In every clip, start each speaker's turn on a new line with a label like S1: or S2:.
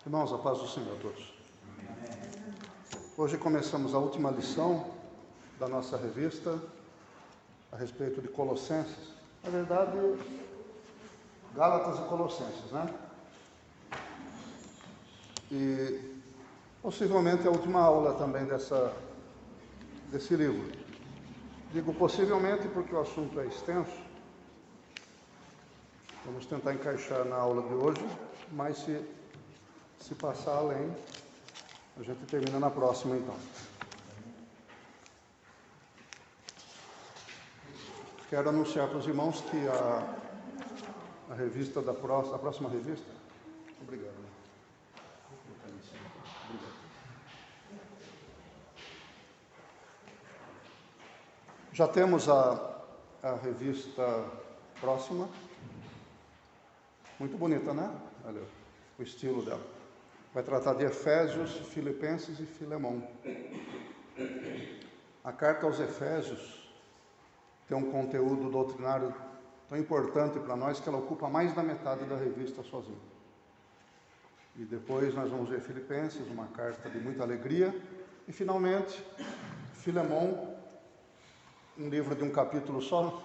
S1: Irmãos, a paz do Senhor a todos. Hoje começamos a última lição da nossa revista a respeito de Colossenses. Na verdade, Gálatas e Colossenses, né? E possivelmente a última aula também desse livro. Digo possivelmente porque o assunto é extenso. Vamos tentar encaixar na aula de hoje, mas se passar além, a gente termina na próxima então. Quero anunciar para os irmãos que a revista a próxima revista. Obrigado. Já temos a revista próxima. Muito bonita, né? Olha o estilo dela. Vai tratar de Efésios, Filipenses e Filemão. A carta aos Efésios tem um conteúdo doutrinário tão importante para nós que ela ocupa mais da metade da revista sozinha. E depois nós vamos ver Filipenses, uma carta de muita alegria. E finalmente, Filemão, um livro de um capítulo só,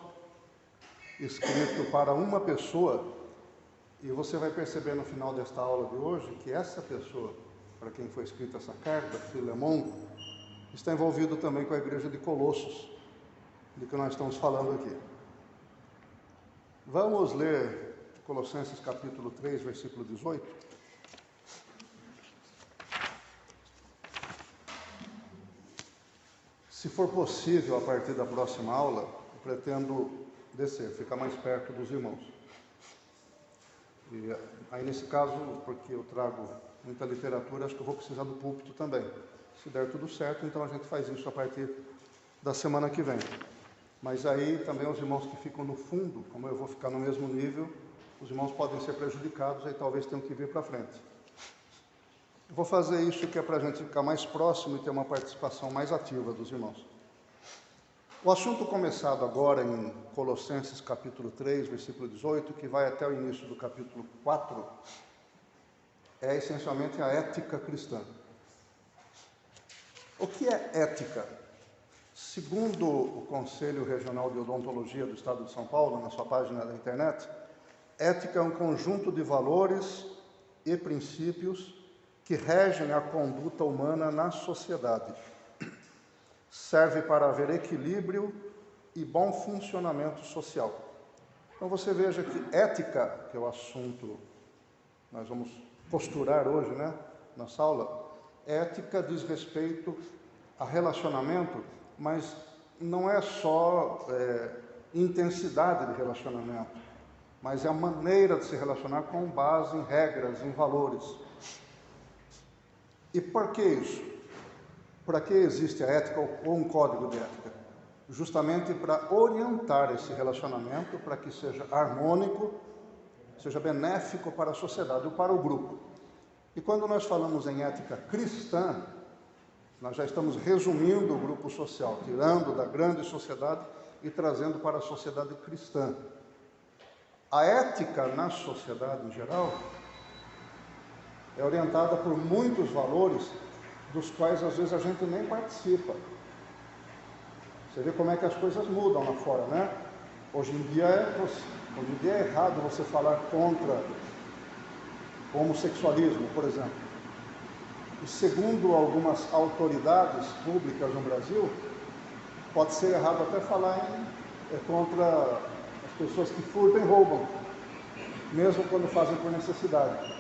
S1: escrito para uma pessoa. E você vai perceber no final desta aula de hoje que essa pessoa, para quem foi escrita essa carta, Filemão, está envolvido também com a igreja de Colossos, de que nós estamos falando aqui. Vamos ler Colossenses capítulo 3, versículo 18. Se for possível, a partir da próxima aula, eu pretendo descer, ficar mais perto dos irmãos. E aí, nesse caso, porque eu trago muita literatura, acho que eu vou precisar do púlpito também. Se der tudo certo, então a gente faz isso a partir da semana que vem. Mas aí também os irmãos que ficam no fundo, como eu vou ficar no mesmo nível, os irmãos podem ser prejudicados, aí talvez tenham que vir para frente. Eu vou fazer isso que é para a gente ficar mais próximo e ter uma participação mais ativa dos irmãos. O assunto começado agora em Colossenses capítulo 3, versículo 18, que vai até o início do capítulo 4, é essencialmente a ética cristã. O que é ética? Segundo o Conselho Regional de Odontologia do Estado de São Paulo, na sua página da internet, ética é um conjunto de valores e princípios que regem a conduta humana na sociedade. Serve para haver equilíbrio e bom funcionamento social. Então você veja que ética, que é o assunto que nós vamos posturar hoje, né, nessa aula, ética diz respeito a relacionamento, mas não é só intensidade de relacionamento, mas é a maneira de se relacionar com base em regras, em valores. E por que isso? Para que existe a ética ou um código de ética? Justamente para orientar esse relacionamento, para que seja harmônico, seja benéfico para a sociedade ou para o grupo. E quando nós falamos em ética cristã, nós já estamos resumindo o grupo social, tirando da grande sociedade e trazendo para a sociedade cristã. A ética na sociedade em geral é orientada por muitos valores dos quais às vezes a gente nem participa. Você vê como é que as coisas mudam lá fora, né? Hoje em dia é errado você falar contra o homossexualismo, por exemplo. E segundo algumas autoridades públicas no Brasil, pode ser errado até falar contra as pessoas que furtam e roubam, mesmo quando fazem por necessidade.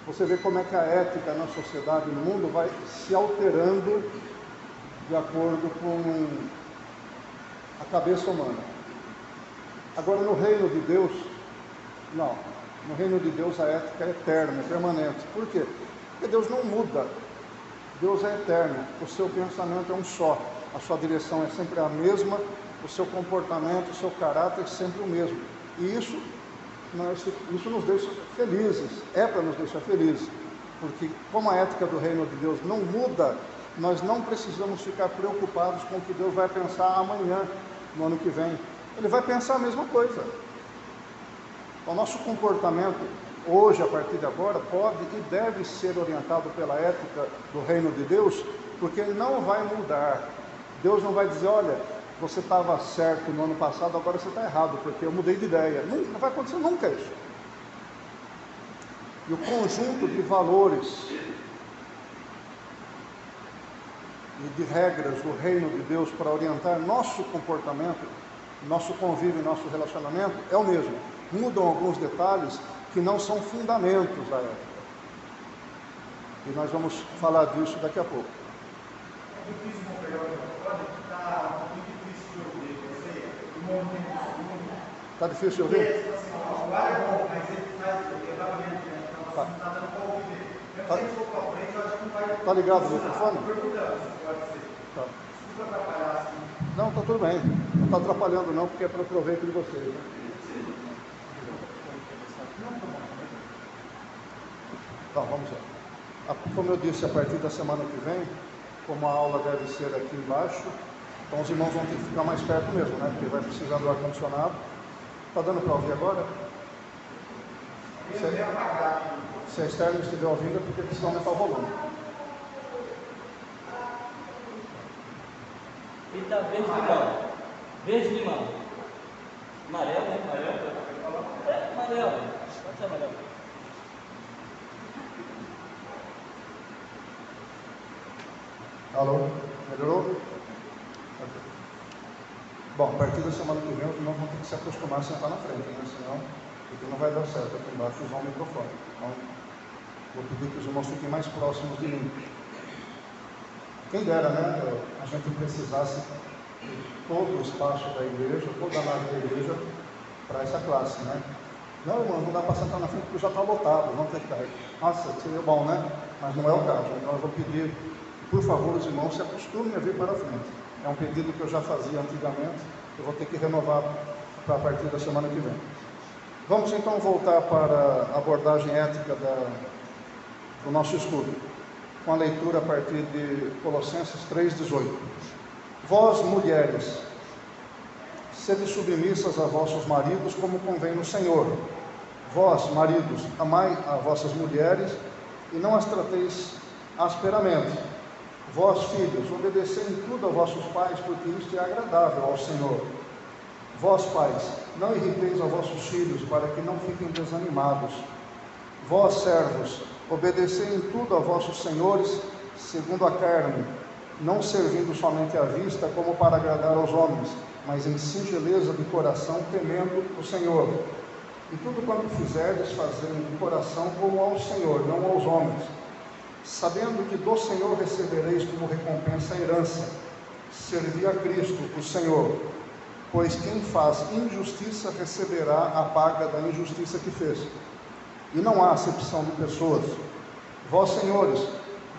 S1: Você vê como é que a ética na sociedade e no mundo vai se alterando de acordo com a cabeça humana. Agora, no reino de Deus, não. No reino de Deus a ética é eterna, é permanente. Por quê? Porque Deus não muda. Deus é eterno. O seu pensamento é um só. A sua direção é sempre a mesma. O seu comportamento, o seu caráter é sempre o mesmo. E isso nos deixa felizes, é para nos deixar felizes, porque como a ética do reino de Deus não muda, nós não precisamos ficar preocupados com o que Deus vai pensar amanhã, no ano que vem. Ele vai pensar a mesma coisa. O nosso comportamento hoje, a partir de agora, pode e deve ser orientado pela ética do reino de Deus, porque ele não vai mudar. Deus não vai dizer, olha, você estava certo no ano passado, agora você está errado, porque eu mudei de ideia. Não vai acontecer nunca isso. E o conjunto de valores e de regras do reino de Deus para orientar nosso comportamento, nosso convívio e nosso relacionamento é o mesmo. Mudam alguns detalhes que não são fundamentos da ética. E nós vamos falar disso daqui a pouco. Está difícil de ouvir? Está ligado o microfone? Tá. Não, está tudo bem. Não está atrapalhando não, porque é para o proveito de vocês. Né? Então, vamos lá. Como eu disse, a partir da semana que vem, como a aula deve ser aqui embaixo, então os irmãos vão ter que ficar mais perto mesmo, né? Porque vai precisar do ar-condicionado. Está dando para ouvir agora? Se a externa estiver ouvindo, é porque precisa aumentar o volume.
S2: Ele está verde-limão. Verde-limão. Amarelo, né? Amarelo. É, amarelo. Pode ser amarelo.
S1: Alô? Melhorou? Bom, a partir da semana que vem, os irmãos vão ter que se acostumar a sentar na frente, né? Senão, porque não vai dar certo aqui embaixo usar o microfone. Então, vou pedir que os irmãos fiquem mais próximos de mim. Quem dera, né? A gente precisasse de todo o espaço da igreja, toda a nave da igreja, para essa classe, né? Não, irmão, não dá para sentar na frente porque já está lotado, vamos ter que cair. Nossa, seria bom, né? Mas não é o caso. Então, eu vou pedir, por favor, os irmãos se acostumem a vir para a frente. É um pedido que eu já fazia antigamente, eu vou ter que renovar para a partir da semana que vem. Vamos então voltar para a abordagem ética do nosso estudo, com a leitura a partir de Colossenses 3,18. Vós, mulheres, sede submissas a vossos maridos como convém no Senhor. Vós, maridos, amai a vossas mulheres e não as trateis asperamente. Vós, filhos, obedecei em tudo a vossos pais, porque isto é agradável ao Senhor. Vós, pais, não irriteis a vossos filhos, para que não fiquem desanimados. Vós, servos, obedecei em tudo a vossos senhores, segundo a carne, não servindo somente à vista, como para agradar aos homens, mas em singeleza de coração, temendo o Senhor. E tudo quanto fizerdes, fazendo de coração como ao Senhor, não aos homens, sabendo que do Senhor recebereis como recompensa a herança. Servi a Cristo, o Senhor, pois quem faz injustiça receberá a paga da injustiça que fez. E não há acepção de pessoas. Vós, senhores,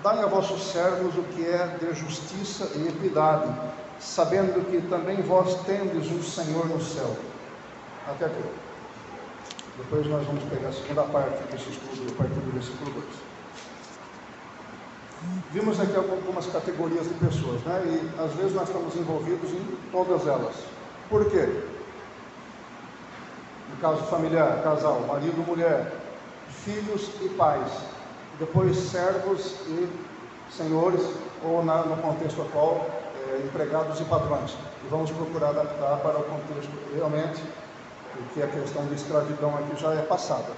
S1: dai a vossos servos o que é de justiça e equidade, sabendo que também vós tendes um Senhor no céu. Até aqui. Depois nós vamos pegar a segunda parte desse estudo, a partir do versículo 2. Vimos aqui algumas categorias de pessoas, né? E às vezes nós estamos envolvidos em todas elas. Por quê? No caso familiar, casal, marido, mulher, filhos e pais, depois servos e senhores, ou no contexto atual, empregados e patrões. E vamos procurar adaptar para o contexto realmente, porque a questão de escravidão aqui já é passada.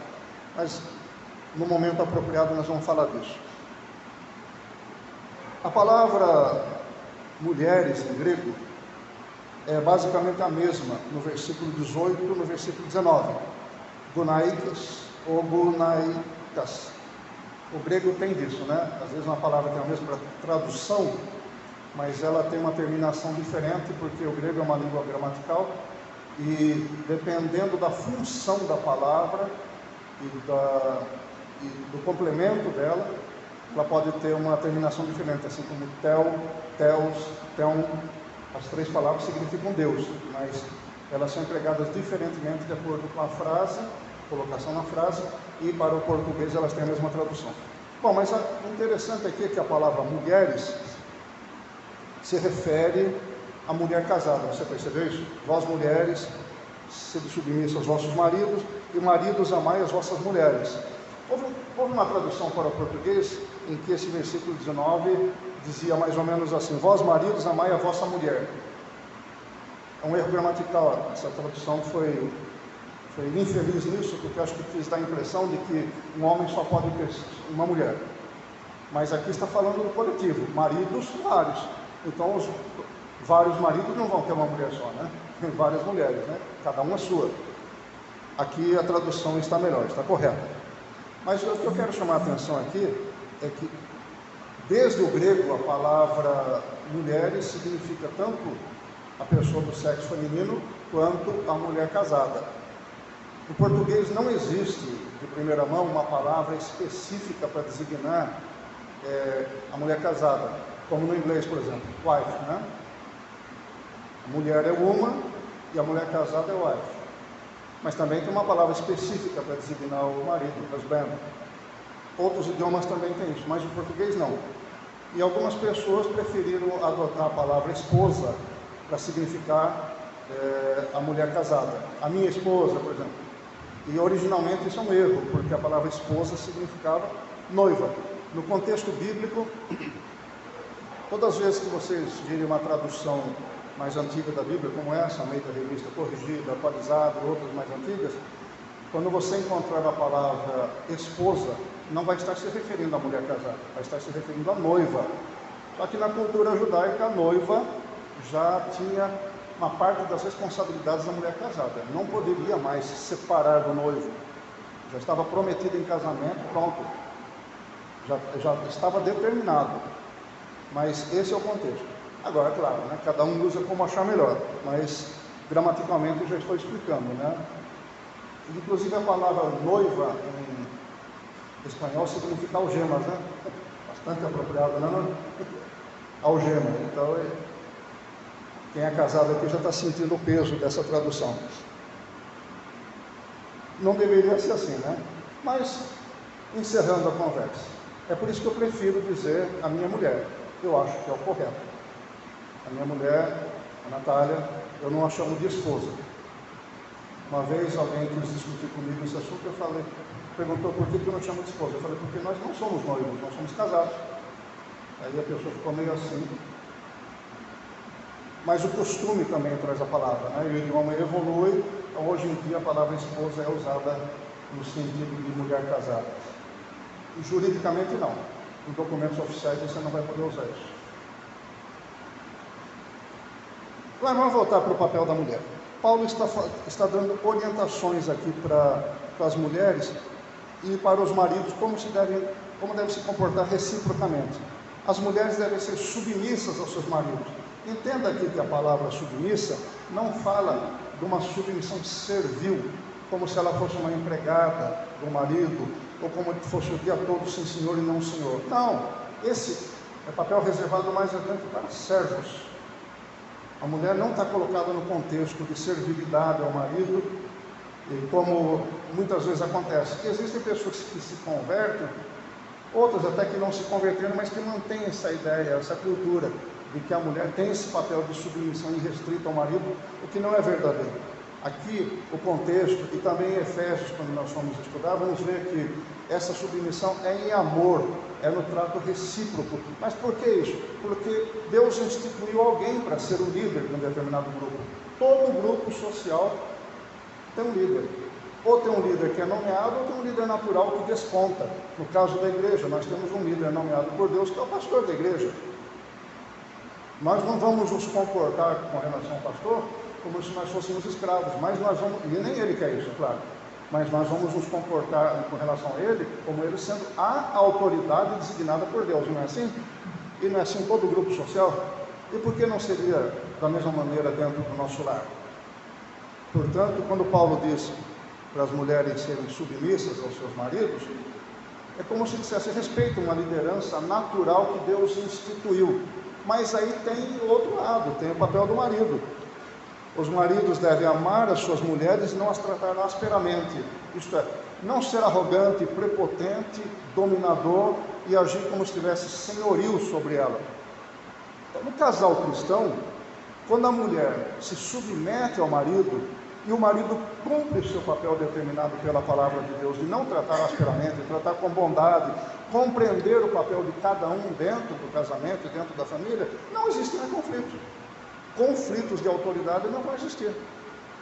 S1: Mas no momento apropriado nós vamos falar disso. A palavra mulheres em grego é basicamente a mesma no versículo 18 e no versículo 19. Gunaikas ou gunaikas. O grego tem disso, né? Às vezes uma palavra tem a mesma tradução, mas ela tem uma terminação diferente, porque o grego é uma língua gramatical e dependendo da função da palavra e do complemento dela, ela pode ter uma terminação diferente, assim como tel, teos, teon. As três palavras significam Deus, mas elas são empregadas diferentemente de acordo com a frase, colocação na frase, e para o português elas têm a mesma tradução. Bom, mas o interessante aqui é que a palavra mulheres se refere à mulher casada, você percebeu isso? Vós mulheres, sede submissas aos vossos maridos, e maridos, amai as vossas mulheres. Houve uma tradução para o português em que esse versículo 19 dizia mais ou menos assim: vós maridos, amai a vossa mulher. É um erro gramatical, essa tradução foi infeliz nisso, porque acho que quis dar a impressão de que um homem só pode ter uma mulher. Mas aqui está falando do coletivo, maridos vários. Então os vários maridos não vão ter uma mulher só, né? Tem várias mulheres, né? Cada uma sua. Aqui a tradução está melhor, está correta. Mas o que eu quero chamar a atenção aqui é que desde o grego a palavra mulheres significa tanto a pessoa do sexo feminino quanto a mulher casada. No português não existe, de primeira mão, uma palavra específica para designar a mulher casada, como no inglês, por exemplo, wife, né? A mulher é woman e a mulher casada é wife. Mas também tem uma palavra específica para designar o marido, husband. Outros idiomas também têm isso, mas o português não. E algumas pessoas preferiram adotar a palavra esposa para significar a mulher casada. A minha esposa, por exemplo. E originalmente isso é um erro, porque a palavra esposa significava noiva. No contexto bíblico, todas as vezes que vocês virem uma tradução mais antiga da Bíblia, como essa, meio da revista corrigida, atualizada, outras mais antigas, quando você encontrar a palavra esposa, não vai estar se referindo à mulher casada, vai estar se referindo à noiva. Só que na cultura judaica, a noiva já tinha uma parte das responsabilidades da mulher casada. Não poderia mais se separar do noivo. Já estava prometida em casamento, pronto. Já estava determinado. Mas esse é o contexto. Agora, é claro, né, cada um usa como achar melhor, mas gramaticalmente eu já estou explicando, né? Inclusive a palavra noiva em espanhol significa algemas, né? Bastante apropriado, né? Algema. Então, quem é casado aqui já está sentindo o peso dessa tradução. Não deveria ser assim, né? Mas, encerrando a conversa, é por isso que eu prefiro dizer a minha mulher. Eu acho que é o correto. A minha mulher, a Natália, eu não a chamo de esposa. Uma vez alguém quis discutir comigo esse assunto, perguntou por que eu não chamo de esposa. Eu falei, porque nós não somos noivos, nós somos casados. Aí a pessoa ficou meio assim. Mas o costume também traz a palavra, né? E o idioma evolui, então hoje em dia a palavra esposa é usada no sentido de mulher casada. E juridicamente não. Em documentos oficiais você não vai poder usar isso. Mas vamos voltar para o papel da mulher. Paulo está dando orientações aqui para as mulheres e para os maridos como devem se comportar reciprocamente. As mulheres devem ser submissas aos seus maridos. Entenda aqui que a palavra submissa não fala de uma submissão servil, como se ela fosse uma empregada do marido, ou como se fosse o dia todo sim senhor e não senhor. Não, esse é papel reservado mais adiante para servos. A mulher não está colocada no contexto de servilidade ao marido, e como muitas vezes acontece. Existem pessoas que se convertem, outras até que não se converteram, mas que mantêm essa ideia, essa cultura de que a mulher tem esse papel de submissão irrestrita ao marido, o que não é verdadeiro. Aqui, o contexto, e também em Efésios, quando nós fomos estudar, vamos ver que essa submissão é em amor, é no trato recíproco. Mas por que isso? Porque Deus instituiu alguém para ser o líder de um determinado grupo. Todo grupo social tem um líder. Ou tem um líder que é nomeado, ou tem um líder natural que desponta. No caso da igreja, nós temos um líder nomeado por Deus, que é o pastor da igreja. Nós não vamos nos comportar com relação ao pastor como se nós fôssemos escravos, mas nós vamos, e nem ele quer isso, claro, mas nós vamos nos comportar com relação a ele como ele sendo a autoridade designada por Deus, não é assim? E não é assim todo o grupo social? E por que não seria da mesma maneira dentro do nosso lar? Portanto, quando Paulo diz para as mulheres serem submissas aos seus maridos, é como se dissesse: respeito uma liderança natural que Deus instituiu. Mas aí tem o outro lado, tem o papel do marido. Os maridos devem amar as suas mulheres e não as tratar asperamente. Isto é, não ser arrogante, prepotente, dominador e agir como se tivesse senhorio sobre ela. Então, no casal cristão, quando a mulher se submete ao marido, e o marido cumpre o seu papel determinado pela palavra de Deus, de não tratar asperamente, de tratar com bondade, compreender o papel de cada um dentro do casamento e dentro da família, não existe mais conflito. Conflitos de autoridade não vão existir.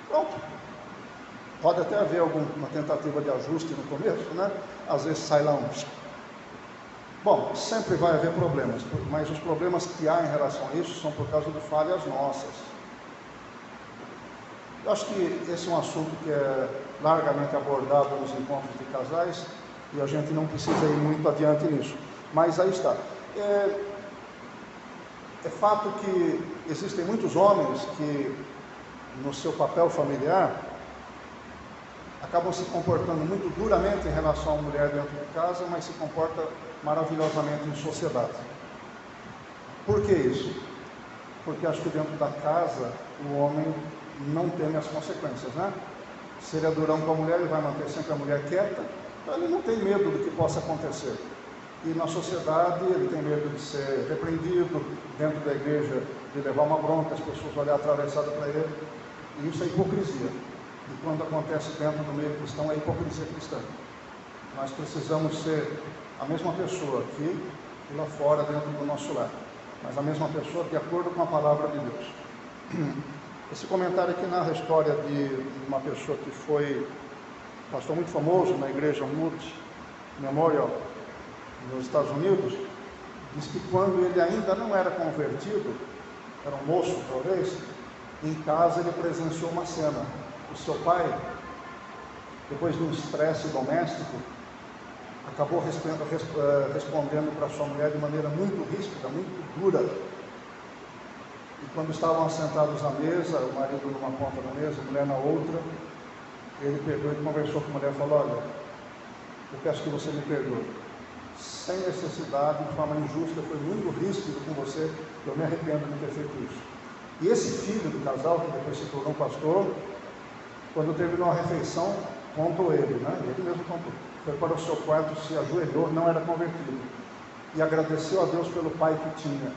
S1: Pronto. Pode até haver alguma tentativa de ajuste no começo, né? Às vezes sai lá um... Bom, sempre vai haver problemas, mas os problemas que há em relação a isso são por causa de falhas nossas. Eu acho que esse é um assunto que é largamente abordado nos encontros de casais e a gente não precisa ir muito adiante nisso. Mas aí está. É fato que existem muitos homens que, no seu papel familiar, acabam se comportando muito duramente em relação à mulher dentro de casa, mas se comporta maravilhosamente em sociedade. Por que isso? Porque acho que dentro da casa o homem não teme as consequências, né? Se ele é durão com a mulher, ele vai manter sempre a mulher quieta, então ele não tem medo do que possa acontecer. E na sociedade ele tem medo de ser repreendido, dentro da igreja de levar uma bronca, as pessoas olhar atravessada para ele, e isso é hipocrisia. E quando acontece dentro do meio cristão, é hipocrisia cristã. Nós precisamos ser a mesma pessoa aqui e lá fora, dentro do nosso lar, mas a mesma pessoa de acordo com a palavra de Deus. Esse comentário aqui narra a história de uma pessoa que foi pastor muito famoso na igreja Moody Memorial, nos Estados Unidos. Diz que quando ele ainda não era convertido, era um moço talvez, em casa ele presenciou uma cena. O seu pai, depois de um estresse doméstico, acabou respondendo para sua mulher de maneira muito ríspida, muito dura. E quando estavam assentados à mesa, o marido numa ponta da mesa, a mulher na outra, ele pegou e conversou com a mulher e falou: olha, eu peço que você me perdoe. Sem necessidade, de forma injusta, foi muito ríspido com você, eu me arrependo de ter feito isso. E esse filho do casal, que depois se tornou pastor, quando terminou a refeição, contou ele, né? Ele mesmo contou. Foi para o seu quarto, se ajoelhou, não era convertido, e agradeceu a Deus pelo pai que tinha,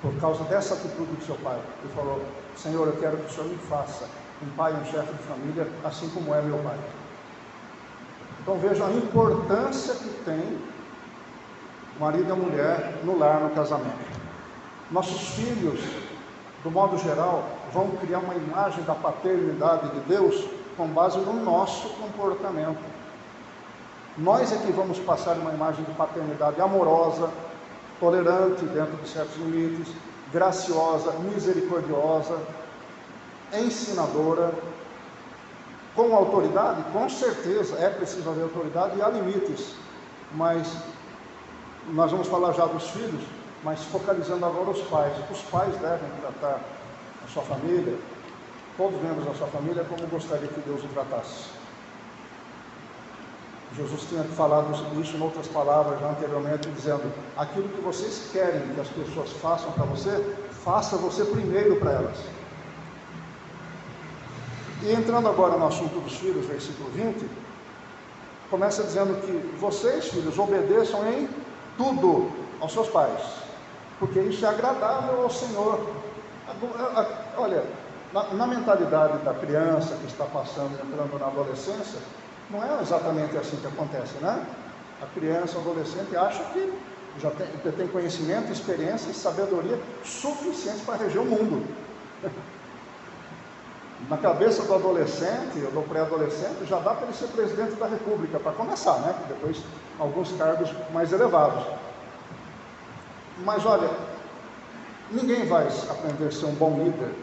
S1: por causa dessa atitude do seu pai. Ele falou: Senhor, eu quero que o Senhor me faça um pai, um chefe de família, assim como é meu pai. Então vejam a importância que tem o marido e a mulher no lar, no casamento. Nossos filhos, do modo geral, vão criar uma imagem da paternidade de Deus com base no nosso comportamento. Nós é que vamos passar uma imagem de paternidade amorosa, tolerante dentro de certos limites, graciosa, misericordiosa, ensinadora, com autoridade. Com certeza é preciso haver autoridade e há limites, mas nós vamos falar já dos filhos, mas focalizando agora os pais. Os pais devem tratar a sua família, todos os membros da sua família, como gostaria que Deus o tratasse. Jesus tinha falado isso em outras palavras já anteriormente, dizendo: aquilo que vocês querem que as pessoas façam para você, faça você primeiro para elas. E entrando agora no assunto dos filhos, versículo 20, começa dizendo que vocês, filhos, obedeçam em tudo aos seus pais, porque isso é agradável ao Senhor. Olha, na mentalidade da criança que está passando, entrando na adolescência, não é exatamente assim que acontece, né? A criança, o adolescente acha que já tem conhecimento, experiência e sabedoria suficientes para reger o mundo. Na cabeça do adolescente ou do pré-adolescente já dá para ele ser presidente da república, para começar, né? Depois alguns cargos mais elevados. Mas olha, ninguém vai aprender a ser um bom líder,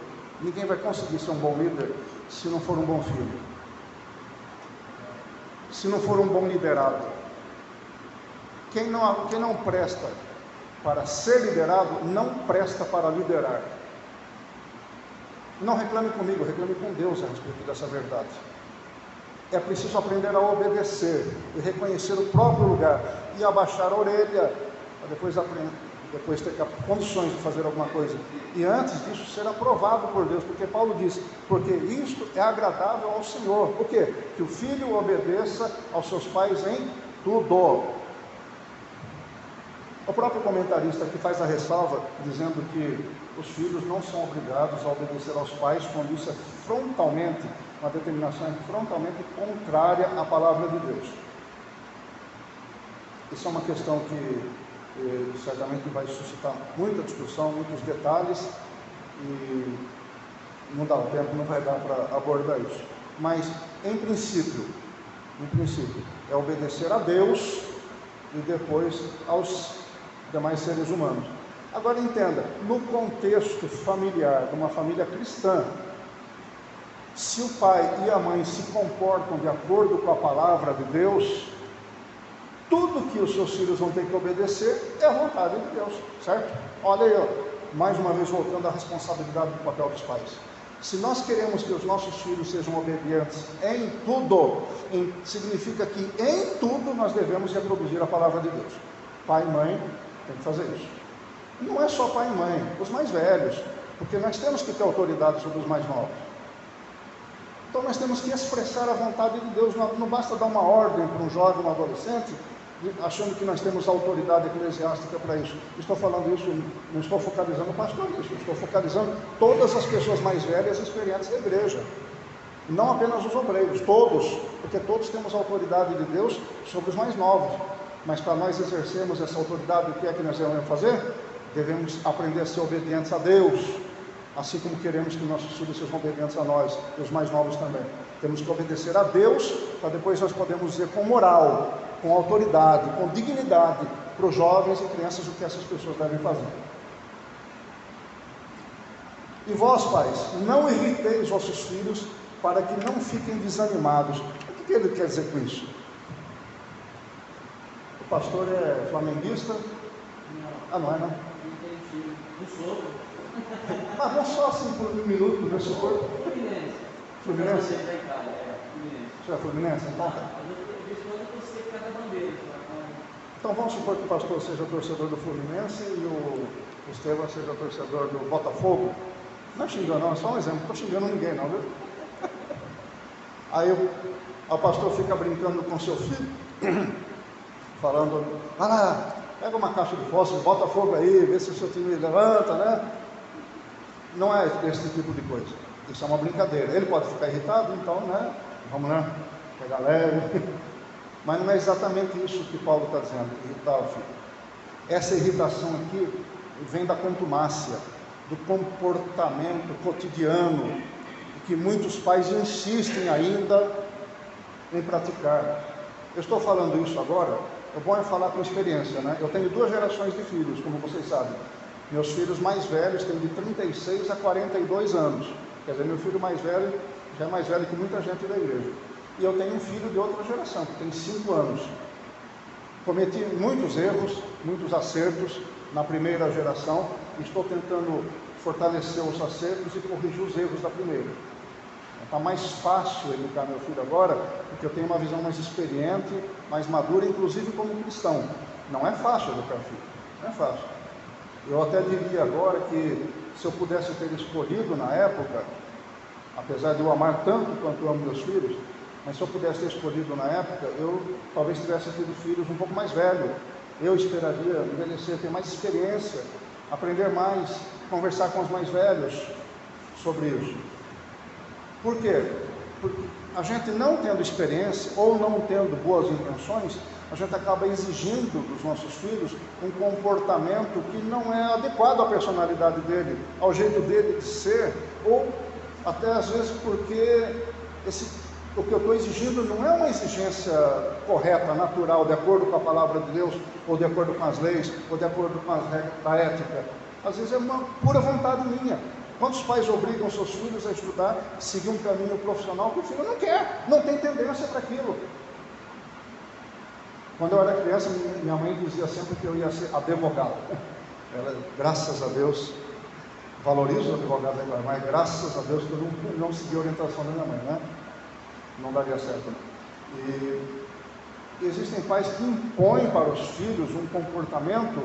S1: ninguém vai conseguir ser um bom líder se não for um bom filho, se não for um bom liderado. Quem não presta para ser liderado, não presta para liderar. Não reclame comigo, reclame com Deus a respeito dessa verdade. É preciso aprender a obedecer e reconhecer o próprio lugar e abaixar a orelha, para depois ter condições de fazer alguma coisa. E antes disso ser aprovado por Deus, porque Paulo diz: porque isto é agradável ao Senhor. O quê? Que o filho obedeça aos seus pais em tudo. O próprio comentarista aqui faz a ressalva, dizendo que os filhos não são obrigados a obedecer aos pais quando isso é frontalmente uma determinação frontalmente contrária à palavra de Deus. Isso é uma questão que certamente vai suscitar muita discussão, muitos detalhes, e não dá o tempo, não vai dar para abordar isso. Mas, em princípio, é obedecer a Deus e depois aos demais seres humanos. Agora entenda, no contexto familiar, de uma família cristã, se o pai e a mãe se comportam de acordo com a palavra de Deus, tudo que os seus filhos vão ter que obedecer é a vontade de Deus, certo? Olha aí, ó, mais uma vez voltando à responsabilidade do papel dos pais. Se nós queremos que os nossos filhos sejam obedientes em tudo, significa que em tudo nós devemos reproduzir a palavra de Deus. Pai e mãe tem que fazer isso. E não é só pai e mãe, os mais velhos, porque nós temos que ter autoridade sobre os mais novos. Então nós temos que expressar a vontade de Deus, não basta dar uma ordem para um jovem, um adolescente, achando que nós temos autoridade eclesiástica para isso. Estou falando isso, não estou focalizando o pastor nisso, estou focalizando todas as pessoas mais velhas e experientes da igreja. E não apenas os obreiros, todos, porque todos temos autoridade de Deus sobre os mais novos. Mas para nós exercermos essa autoridade, o que é que nós devemos fazer? Devemos aprender a ser obedientes a Deus, assim como queremos que nossos filhos sejam obedientes a nós, e os mais novos também. Temos que obedecer a Deus, para depois nós podemos dizer com moral, com autoridade, com dignidade, para os jovens e crianças o que essas pessoas devem fazer. E vós, pais, não irriteis os vossos filhos, para que não fiquem desanimados. O que ele quer dizer com isso? O pastor é flamenguista? Ah, não é, não? Mas vamos só assim por um minuto, meu senhor.
S2: Fluminense.
S1: Fluminense?
S2: Fluminense.
S1: Você é Fluminense? Então, então vamos supor que o pastor seja torcedor do Fluminense e o Estevam seja torcedor do Botafogo. Não é xingando não, é só um exemplo, não estou xingando ninguém não, viu? Aí o pastor fica brincando com seu filho, falando, vai lá, pega uma caixa de fósforo, bota fogo aí, vê se o seu time levanta, né? Não é esse tipo de coisa, isso é uma brincadeira. Ele pode ficar irritado, então, né? Vamos, né? Pegar leve. Mas não é exatamente isso que Paulo está dizendo, irritar o filho. Essa irritação aqui vem da contumácia, do comportamento cotidiano, que muitos pais insistem ainda em praticar. Eu estou falando isso agora, é bom falar com experiência, né? Eu tenho 2 gerações de filhos, como vocês sabem. Meus filhos mais velhos têm de 36 a 42 anos. Quer dizer, meu filho mais velho já é mais velho que muita gente da igreja. E eu tenho um filho de outra geração, que tem 5 anos. Cometi muitos erros, muitos acertos na primeira geração. E estou tentando fortalecer os acertos e corrigir os erros da primeira. Está mais fácil educar meu filho agora, porque eu tenho uma visão mais experiente, mais madura, inclusive como cristão. Não é fácil educar filho, não é fácil. Eu até diria agora que se eu pudesse ter escolhido na época, apesar de eu amar tanto quanto eu amo meus filhos, mas se eu pudesse ter escolhido na época, eu talvez tivesse tido filhos um pouco mais velhos. Eu esperaria envelhecer, ter mais experiência, aprender mais, conversar com os mais velhos sobre isso. Por quê? Porque a gente não tendo experiência ou não tendo boas intenções, a gente acaba exigindo dos nossos filhos um comportamento que não é adequado à personalidade dele, ao jeito dele de ser, ou até às vezes porque o que eu estou exigindo não é uma exigência correta, natural, de acordo com a palavra de Deus, ou de acordo com as leis, ou de acordo com as regras da ética. Às vezes é uma pura vontade minha. Quantos pais obrigam seus filhos a estudar, seguir um caminho profissional que o filho não quer, não tem tendência para aquilo? Quando eu era criança, minha mãe dizia sempre que eu ia ser advogado. Ela, graças a Deus, valorizo os advogados agora, mas graças a Deus que eu não segui a orientação da minha mãe, né? Não daria certo. E existem pais que impõem para os filhos um comportamento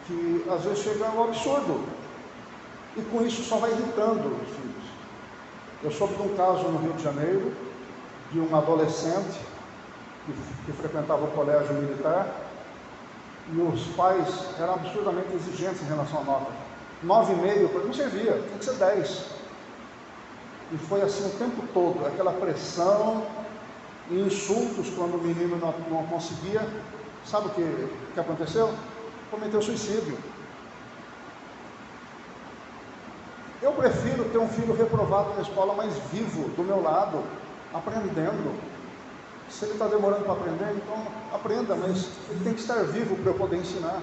S1: que às vezes chega ao absurdo. E com isso só vai irritando os filhos. Eu soube de um caso no Rio de Janeiro, de um adolescente que frequentava o colégio militar, e os pais eram absurdamente exigentes em relação à nota. 9,5 não servia, tem que ser 10. E foi assim o tempo todo, aquela pressão e insultos quando o menino não conseguia. Sabe o que aconteceu? Cometeu suicídio. Eu prefiro ter um filho reprovado na escola, mas vivo, do meu lado, aprendendo. Se ele está demorando para aprender, então aprenda, mas ele tem que estar vivo para eu poder ensinar.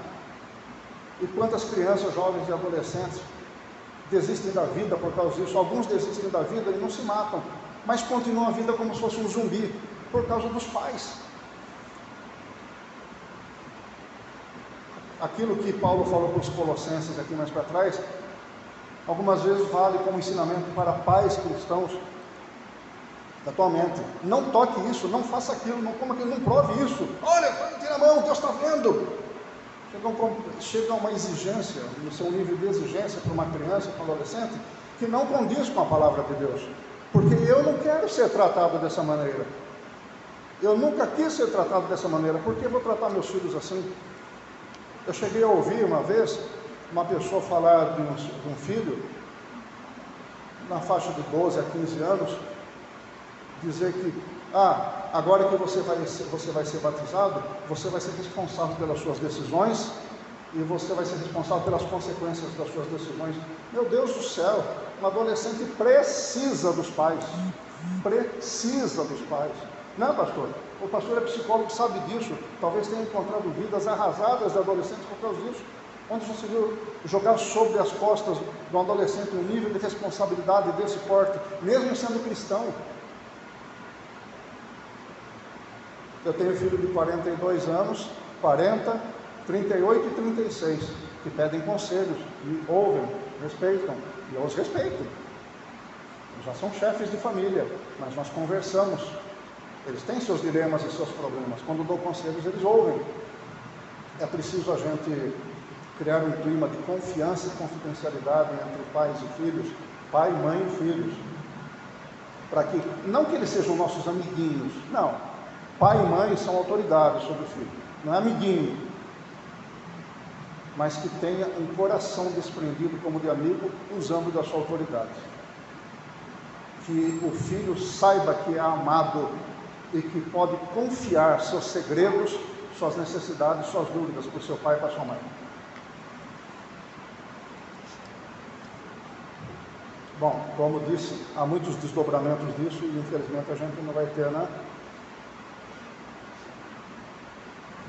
S1: E quantas crianças, jovens e adolescentes desistem da vida por causa disso? Alguns desistem da vida e não se matam, mas continuam a vida como se fosse um zumbi, por causa dos pais. Aquilo que Paulo falou para os Colossenses aqui mais para trás, algumas vezes vale como ensinamento para pais cristãos atualmente. Não toque isso, não faça aquilo, não coma aquilo, não prove isso. Olha, tira a mão, Deus está vendo. Chega uma exigência, no seu nível de exigência para uma criança, para um adolescente, que não condiz com a palavra de Deus. Porque eu não quero ser tratado dessa maneira. Eu nunca quis ser tratado dessa maneira. Por que eu vou tratar meus filhos assim? Eu cheguei a ouvir uma vez uma pessoa falar de um filho, na faixa de 12 a 15 anos, dizer que, agora que você vai ser batizado, você vai ser responsável pelas suas decisões e você vai ser responsável pelas consequências das suas decisões. Meu Deus do céu, um adolescente precisa dos pais. Precisa dos pais. Não, pastor? O pastor é psicólogo, sabe disso. Talvez tenha encontrado vidas arrasadas de adolescentes por causa disso. Onde você viu jogar sobre as costas de um adolescente um nível de responsabilidade desse porte, mesmo sendo cristão. Eu tenho filho de 42 anos, 40, 38 e 36, que pedem conselhos, me ouvem, respeitam, e eu os respeito. Já são chefes de família, mas nós conversamos. Eles têm seus dilemas e seus problemas. Quando dou conselhos, eles ouvem. É preciso a gente criar um clima de confiança e confidencialidade entre pais e filhos, pai, mãe e filhos, para que, não que eles sejam nossos amiguinhos, não, pai e mãe são autoridades sobre o filho, não é amiguinho, mas que tenha um coração desprendido como de amigo, usando da sua autoridade, que o filho saiba que é amado e que pode confiar seus segredos, suas necessidades, suas dúvidas para o seu pai e para a sua mãe. Bom, como disse, há muitos desdobramentos disso e infelizmente a gente não vai ter, né?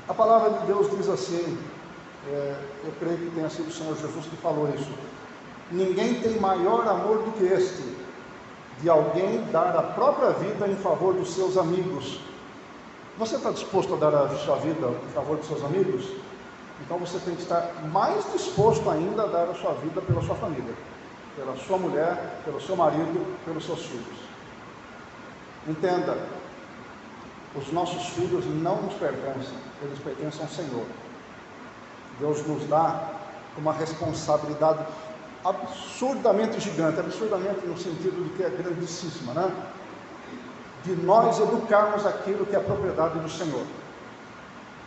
S1: A palavra de Deus diz assim, eu creio que tenha sido o Senhor Jesus que falou isso: ninguém tem maior amor do que este, de alguém dar a própria vida em favor dos seus amigos. Você está disposto a dar a sua vida em favor dos seus amigos? Então você tem que estar mais disposto ainda a dar a sua vida pela sua família, pela sua mulher, pelo seu marido, pelos seus filhos. Entenda, os nossos filhos não nos pertencem, eles pertencem ao Senhor. Deus nos dá uma responsabilidade absurdamente gigante, absurdamente no sentido de que é grandíssima, né? De nós educarmos aquilo que é propriedade do Senhor.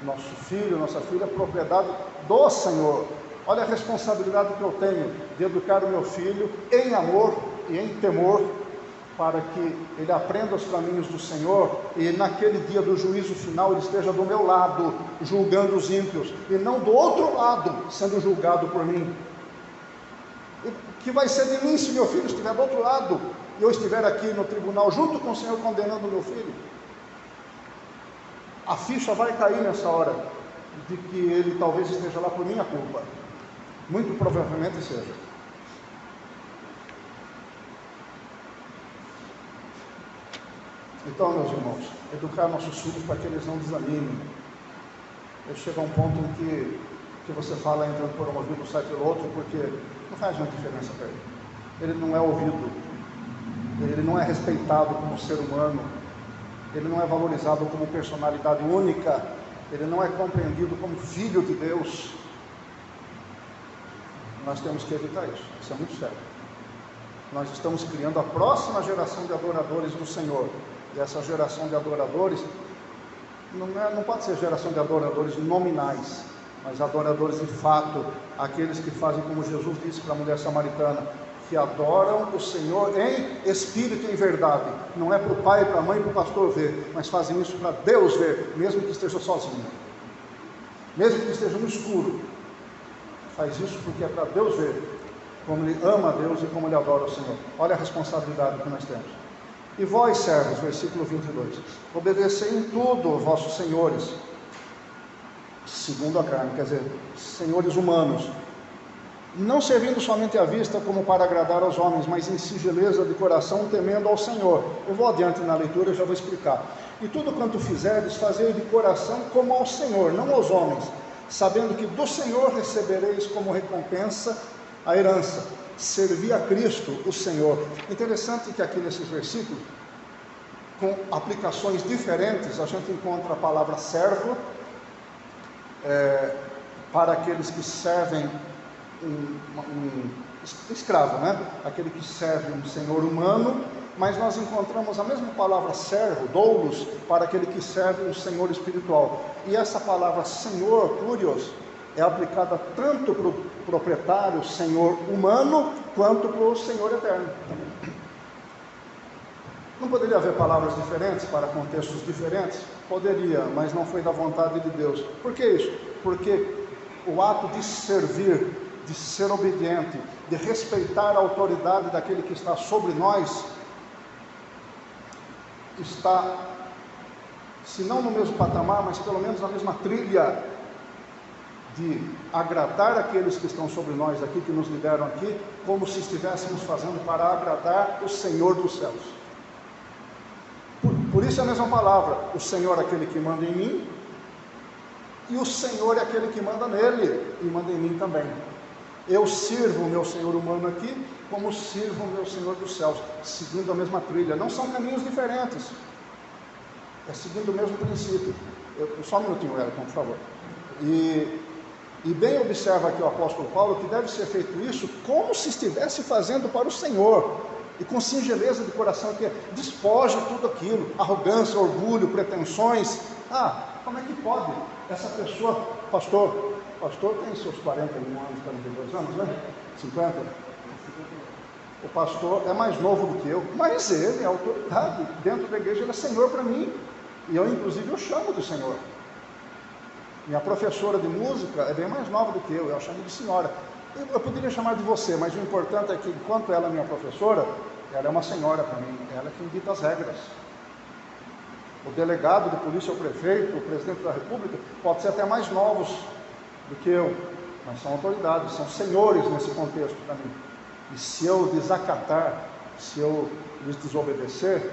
S1: Nosso filho, nossa filha é propriedade do Senhor. Olha a responsabilidade que eu tenho de educar o meu filho em amor e em temor, para que ele aprenda os caminhos do Senhor e naquele dia do juízo final ele esteja do meu lado, julgando os ímpios, e não do outro lado, sendo julgado por mim. O que vai ser de mim se meu filho estiver do outro lado e eu estiver aqui no tribunal junto com o Senhor condenando o meu filho? A ficha vai cair nessa hora de que ele talvez esteja lá por minha culpa. Muito provavelmente seja. Então, meus irmãos, educar nossos filhos para que eles não desanimem. Chega a um ponto em que você fala entrando por um ouvido, sai pelo outro, porque não faz muita diferença para ele. Ele não é ouvido, ele não é respeitado como ser humano, ele não é valorizado como personalidade única, ele não é compreendido como filho de Deus. Nós temos que evitar isso, isso é muito sério. Nós estamos criando a próxima geração de adoradores do Senhor, e essa geração de adoradores não pode ser geração de adoradores nominais, mas adoradores de fato, aqueles que fazem como Jesus disse para a mulher samaritana: que adoram o Senhor em espírito e em verdade. Não é para o pai, para a mãe e para o pastor ver, mas fazem isso para Deus ver, mesmo que esteja sozinho, mesmo que esteja no escuro. Faz isso porque é para Deus ver como ele ama a Deus e como ele adora o Senhor. Olha a responsabilidade que nós temos. E vós, servos, versículo 22, obedecei em tudo aos vossos senhores, segundo a carne, quer dizer, senhores humanos, não servindo somente à vista como para agradar aos homens, mas em singeleza de coração, temendo ao Senhor. Eu vou adiante na leitura e já vou explicar. E tudo quanto fizerdes, fazei de coração como ao Senhor, não aos homens, sabendo que do Senhor recebereis como recompensa a herança. Servi a Cristo, o Senhor. Interessante que aqui nesses versículos, com aplicações diferentes, a gente encontra a palavra servo, para aqueles que servem um escravo, né? Aquele que serve um senhor humano, mas nós encontramos a mesma palavra servo, doulos, para aquele que serve um senhor espiritual. E essa palavra senhor, curios, é aplicada tanto para o proprietário, senhor humano, quanto para o senhor eterno. Não poderia haver palavras diferentes para contextos diferentes? Poderia, mas não foi da vontade de Deus. Por que isso? Porque o ato de servir, de ser obediente, de respeitar a autoridade daquele que está sobre nós, está, se não no mesmo patamar, mas pelo menos na mesma trilha de agradar aqueles que estão sobre nós aqui, que nos lideram aqui, como se estivéssemos fazendo para agradar o Senhor dos céus. Por isso é a mesma palavra, o Senhor é aquele que manda em mim, e o Senhor é aquele que manda nele, e manda em mim também. Eu sirvo o meu Senhor humano aqui, como sirvo o meu Senhor dos céus, seguindo a mesma trilha. Não são caminhos diferentes, é seguindo o mesmo princípio. Só um minutinho, Elton, por favor. E bem observa aqui o apóstolo Paulo, que deve ser feito isso como se estivesse fazendo para o Senhor, e com singeleza de coração, que despoje tudo aquilo, arrogância, orgulho, pretensões. Como é que pode essa pessoa, pastor tem seus 41 anos, 42 anos, né? 50? O pastor é mais novo do que eu, mas ele é autoridade, dentro da igreja ele é Senhor para mim, e eu inclusive eu chamo de Senhor. Minha professora de música é bem mais nova do que eu chamo de senhora. Eu poderia chamar de você, mas o importante é que, enquanto ela é minha professora, ela é uma senhora para mim, ela é quem dita as regras. O delegado de polícia, o prefeito, o presidente da república, pode ser até mais novos do que eu, mas são autoridades, são senhores nesse contexto para mim. E se eu desacatar, se eu lhes desobedecer,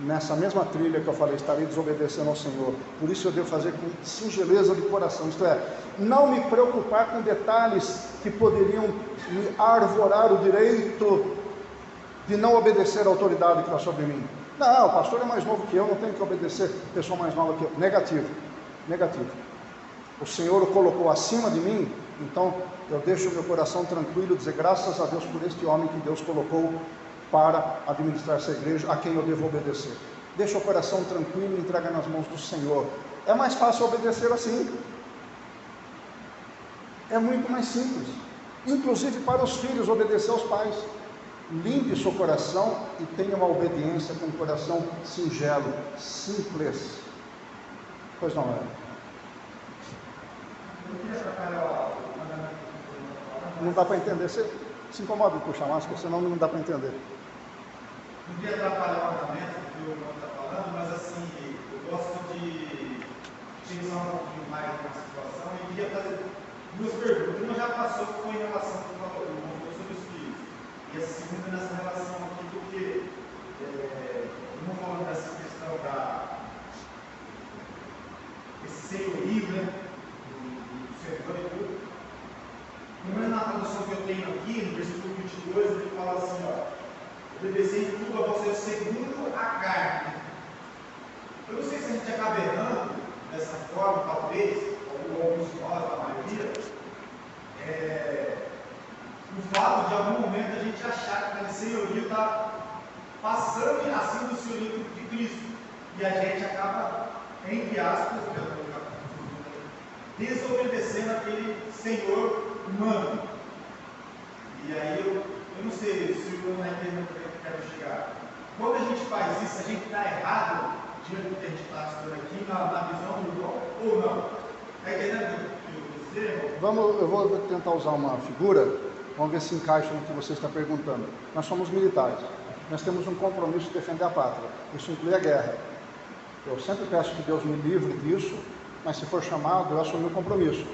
S1: nessa mesma trilha que eu falei, estarei desobedecendo ao Senhor. Por isso eu devo fazer com singeleza de coração, isto é, não me preocupar com detalhes que poderiam me arvorar o direito de não obedecer à autoridade que está sobre mim. Não, o pastor é mais novo que eu, não tenho que obedecer a pessoa mais nova que eu. Negativo. O Senhor o colocou acima de mim, então eu deixo o meu coração tranquilo, dizer graças a Deus por este homem que Deus colocou para administrar essa igreja, a quem eu devo obedecer. Deixa o coração tranquilo e entrega nas mãos do Senhor. É mais fácil obedecer assim. É muito mais simples. Inclusive para os filhos, obedecer aos pais. Limpe seu coração e tenha uma obediência com um coração singelo, simples. Pois não é? Não dá para entender. Você se incomoda de puxar máscara, senão não dá para entender.
S3: Não queria atrapalhar o andamento do que o irmão está falando, mas assim, eu gosto de pensar um pouquinho mais na situação e queria fazer duas perguntas. Uma já passou, que foi em relação ao que o irmão falou sobre os filhos. E a segunda nessa relação aqui, porque não falando dessa questão desse senhorio, né, do Senhor e tudo. Pelo menos na tradução que eu tenho aqui, no versículo 22, ele fala assim, obedecer tudo a você segundo a carne. Eu não sei se a gente acaba errando dessa forma, talvez, ou alguns de nós, a maioria, o fato de algum momento a gente achar que aquele senhorio está passando acima do senhorio de Cristo, e a gente acaba, entre aspas, desobedecendo aquele senhor humano. E aí eu eu não sei se o irmão vai entender onde eu quero chegar. Quando a gente faz isso, a gente está errado diante do que a gente está estudando aqui, na visão do irmão, ou não? Está entendendo o que eu irmão?
S1: Eu vou tentar usar uma figura, vamos ver se encaixa no que você está perguntando. Nós somos militares, nós temos um compromisso de defender a pátria, isso inclui a guerra. Eu sempre peço que Deus me livre disso, mas se for chamado, eu assumo o compromisso.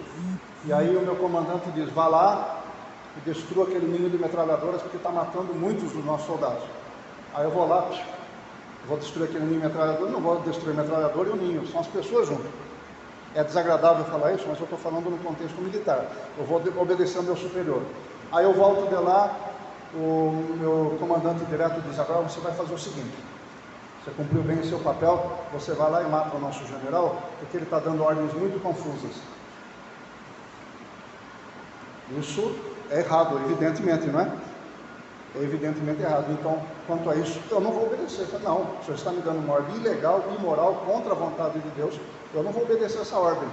S1: E aí o meu comandante diz, vá lá e destrua aquele ninho de metralhadoras, porque está matando muitos dos nossos soldados. Aí eu vou lá, vou destruir aquele ninho de metralhadora, não vou destruir a metralhadora e o ninho, são as pessoas juntas. É desagradável falar isso, mas eu estou falando no contexto militar. Eu vou obedecer ao meu superior. Aí eu volto de lá, o meu comandante direto diz, agora você vai fazer o seguinte, você cumpriu bem o seu papel, você vai lá e mata o nosso general, porque ele está dando ordens muito confusas. Isso é errado, evidentemente, não é? É evidentemente errado. Então, quanto a isso, eu não vou obedecer. Não, o senhor está me dando uma ordem ilegal, imoral, contra a vontade de Deus, eu não vou obedecer essa ordem.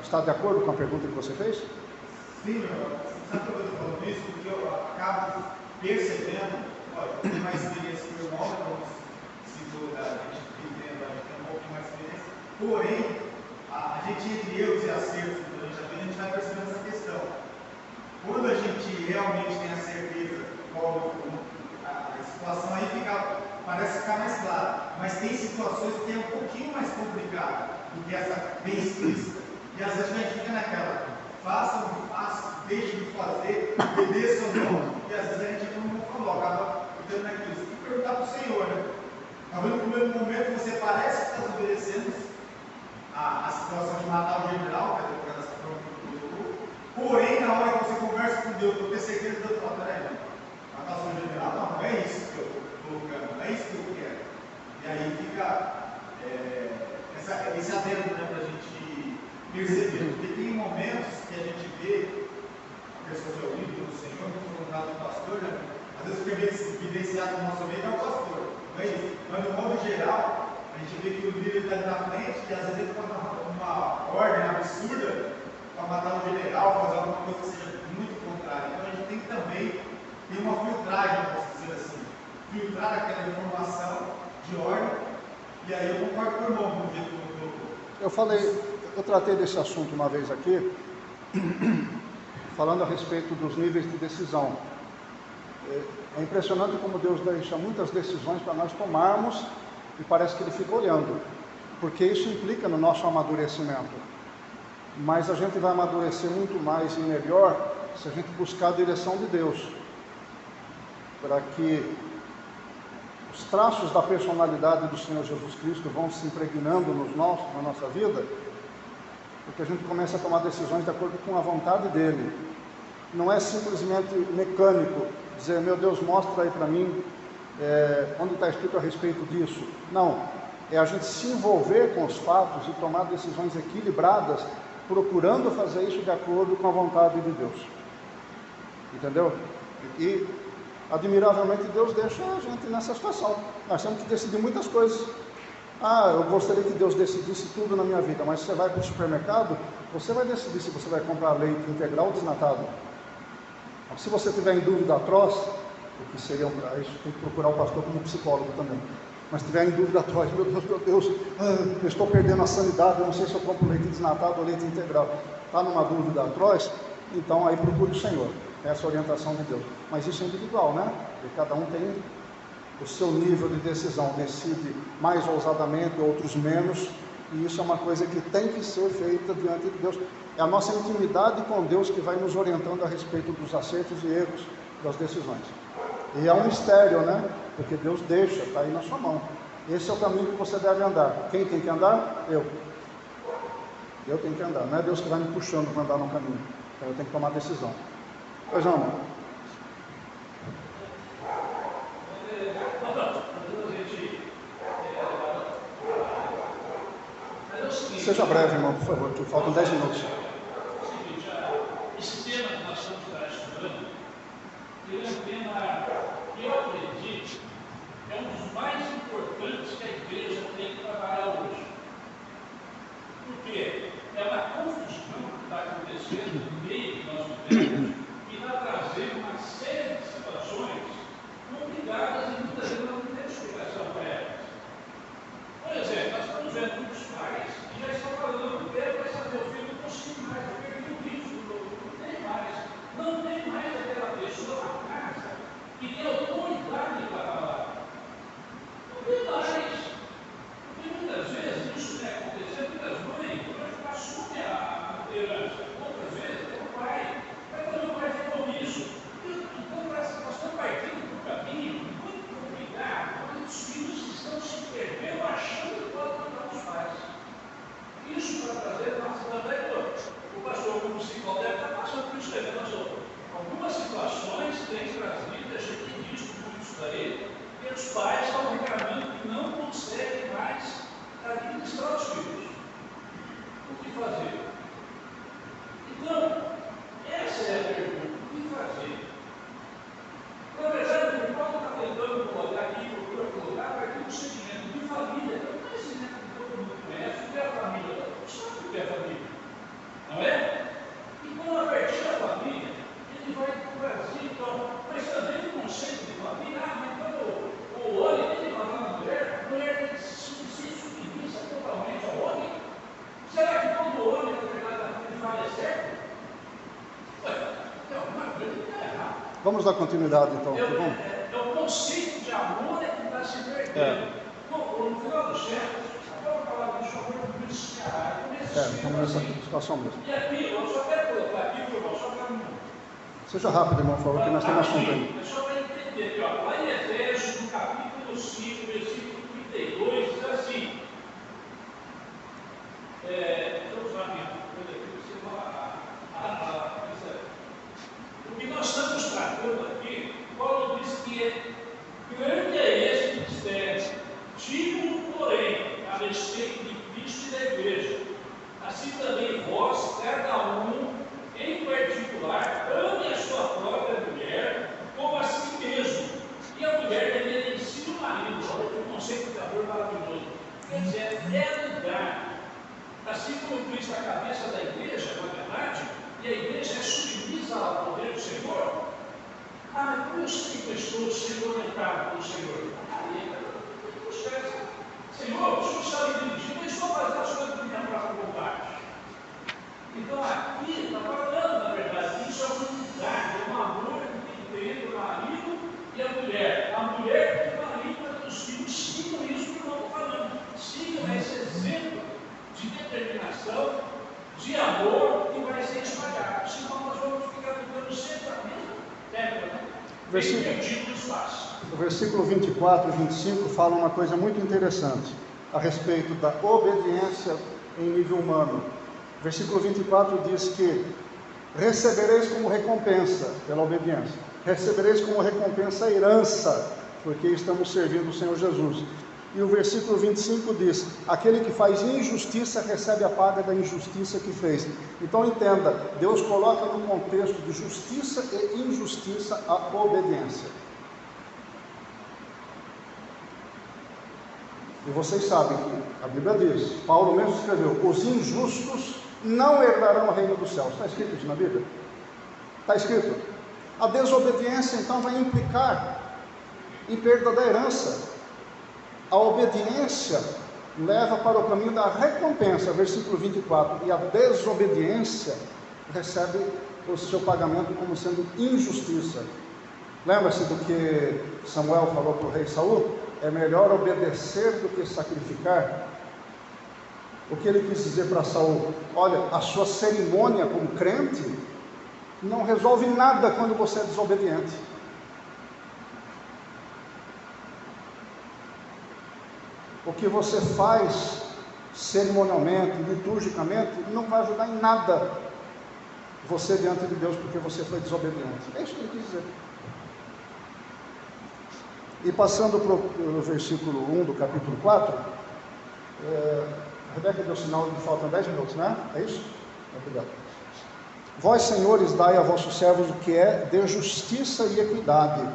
S1: Está de acordo com a pergunta que você fez?
S3: Sim, meu irmão. Sabe por que eu estou falando isso? Porque eu acabo percebendo, olha, eu tenho mais experiência que o irmão, como se a gente vivendo, a gente tem um pouco mais de experiência, porém, a gente entre erros e acertos durante a vida, a gente vai percebendo essa questão. Quando a gente realmente tem a certeza, a situação aí parece ficar mais clara, mas tem situações que é um pouquinho mais complicado do que essa bem explícita. E às vezes a gente fica naquela, faça, não faça, deixe de fazer, obedeça ou não. E às vezes a gente, como não falou, acaba ficando naquilo. Você tem que perguntar para o Senhor, né? Talvez no primeiro momento você parece que está obedecendo a situação de matar o general, que é por causa dessa forma que Deus colocou. Porém, na hora que você conversa com Deus, eu tenho certeza que Deus fala, peraí, matar o seu general, não é isso que eu estou colocando, não é isso que eu quero. E aí fica esse adendo, né, para a gente perceber, porque tem momentos que a gente vê a pessoa que é ouvido pelo Senhor, no caso do pastor, né? Às vezes fica evidenciado no nosso meio é o pastor, não é isso? Mas no modo geral, a gente vê que o líder está ali na frente, que às vezes ele faz uma ordem absurda para matar um general, fazer alguma coisa que seja muito contrária. Então a gente tem que também ter uma filtragem, posso dizer assim, filtrar aquela informação de ordem, e aí eu concordo com o irmão no jeito que eu colocou.
S1: Eu tratei desse assunto uma vez aqui, falando a respeito dos níveis de decisão. É impressionante como Deus deixa muitas decisões para nós tomarmos e parece que Ele fica olhando, porque isso implica no nosso amadurecimento. Mas a gente vai amadurecer muito mais e melhor se a gente buscar a direção de Deus, para que os traços da personalidade do Senhor Jesus Cristo vão se impregnando na nossa vida, porque a gente começa a tomar decisões de acordo com a vontade dEle. Não é simplesmente mecânico, dizer, meu Deus, mostra aí para mim onde está escrito a respeito disso. Não, é a gente se envolver com os fatos e tomar decisões equilibradas, procurando fazer isso de acordo com a vontade de Deus. Entendeu? E, admiravelmente, Deus deixa a gente nessa situação. Nós temos que decidir muitas coisas. Eu gostaria que Deus decidisse tudo na minha vida, mas você vai para o supermercado, você vai decidir se você vai comprar leite integral ou desnatado. Se você tiver em dúvida atroz, o que seria isso, tem que procurar o pastor como psicólogo também. Mas se tiver em dúvida atroz, meu Deus, eu estou perdendo a sanidade, eu não sei se eu compro leite desnatado ou leite integral. Está numa dúvida atroz? Então aí procure o Senhor. Essa é a orientação de Deus. Mas isso é individual, né? Porque cada um tem o seu nível de decisão, decide mais ousadamente, outros menos, e isso é uma coisa que tem que ser feita diante de Deus. É a nossa intimidade com Deus que vai nos orientando a respeito dos acertos e erros das decisões. E é um mistério, né? Porque Deus deixa, está aí na sua mão. Esse é o caminho que você deve andar. Quem tem que andar? Eu. Eu tenho que andar, não é Deus que vai me puxando para andar no caminho. Então eu tenho que tomar decisão. Pois não, irmão? Seja breve, irmão, por favor, que faltam 10 minutos.
S4: Esse tema que nós estamos estudando, ele é um tema que eu acredito é um dos mais importantes que a igreja tem que trabalhar hoje. Porque é uma confusão que está acontecendo no meio que nós vivemos e está trazendo uma que é a família. Não é? E quando apertir a família, ele vai trazer, então, mas também o conceito de família, mas quando o homem tem que falar na mulher, a mulher tem que se submissa totalmente ao homem. Será que todo homem, na verdade, fala certo? Ué, então, uma coisa que está errada.
S1: Vamos dar continuidade, então.
S4: É o conceito de amor é que está se perdendo. No final dos séculos, agora falar do amor do Cristo,
S1: estamos nessa situação mesmo.
S4: E aqui, eu só quero colocar aqui, irmão, só para não.
S1: Seja rápido, irmão, por favor, que nós temos assunto aí.
S4: É só para entender aqui, ó, lá em Efésios, no capítulo 5, versículo 32, diz assim. Vamos lá, minha coisa aqui, o que nós estamos tratando aqui, Paulo diz que grande é esse mistério, digo, porém, a respeito de Cristo e da igreja. Assim também vós, cada um, em particular, ame a sua própria mulher como a si mesmo. E a mulher deveria ensinar o marido. Olha que conceito de amor maravilhoso. Quer dizer, é lugar. Assim como Cristo é a cabeça da igreja, na verdade, e a igreja é submissa ao poder do Senhor. Ah, mas como eu sei que eu estou sendo orientado pelo Senhor? Senhor, o Senhor está me dirigindo, eu estou fazendo as coisas da minha própria vontade. Então aqui está falando, na verdade, isso é uma unidade, é um amor que tem entre o marido e a mulher. A mulher e o marido para que os filhos sigam isso que eu estou falando. Sigam esse exemplo de determinação, de amor que vai ser espalhado. Senão nós vamos ficar vivendo sempre a mesma técnica, né?
S1: O versículo 24 e 25 fala uma coisa muito interessante a respeito da obediência em nível humano. O versículo 24 diz que recebereis como recompensa pela obediência, recebereis como recompensa a herança, porque estamos servindo o Senhor Jesus. E o versículo 25 diz: aquele que faz injustiça recebe a paga da injustiça que fez. Então entenda, Deus coloca no contexto de justiça e injustiça a obediência. E vocês sabem que a Bíblia diz, Paulo mesmo escreveu, os injustos não herdarão o reino dos céus. Está escrito isso na Bíblia? Está escrito. A desobediência então vai implicar em perda da herança. A obediência leva para o caminho da recompensa, versículo 24, e a desobediência recebe o seu pagamento como sendo injustiça. Lembra-se do que Samuel falou para o rei Saul? É melhor obedecer do que sacrificar. O que ele quis dizer para Saul? Olha, a sua cerimônia como crente não resolve nada quando você é desobediente. O que você faz cerimonialmente, liturgicamente, não vai ajudar em nada você diante de Deus, porque você foi desobediente. É isso que ele quis dizer. E passando para o versículo 1 do capítulo 4, Rebeca deu sinal de que faltam 10 minutos, né? É isso? Obrigado. Vós, senhores, dai a vossos servos o que é de justiça e equidade,